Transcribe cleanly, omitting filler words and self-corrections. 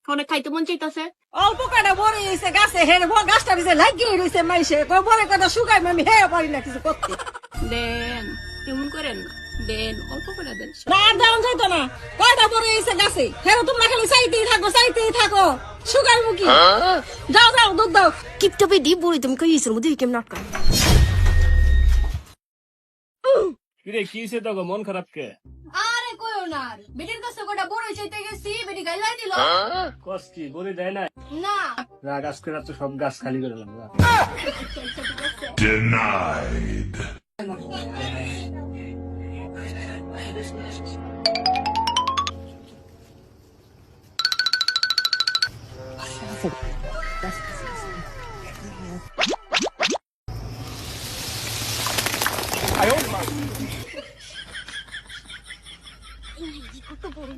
ফোনে খাইতে মন চাইতাছে। অল্প কটা বড় হয়েছে গাছে হেরে গাছটা দিছে লাগিয়ে রয়েছে মাইসে বড় কটা শুকাই আমি হে পারি না কিছু করতে। দেন তেমন করেন না, দেন অল্প করে দেন। না আর দেওয়া যাইতো না, কয়টা বড় হয়েছে গাছে হেরে তোমরা খালি চাইতেই থাকো শুকাই মুখি। যাও যাও দুধ দাও। কিপটা বেডি বড়ি তুমি কই ইসের মধ্যে কেমন নাটক। কিরে কি হইছে তো মন খারাপ কে? আরে কইও না, বেটির কাছে কটা বড় চাইতে গেছি, বেটি গাইলাই দিল। কস কি বলে দেয় না? না রাগ আজকে রাত তো সব গাছ খালি করে দিলাম। Denied. কত বড়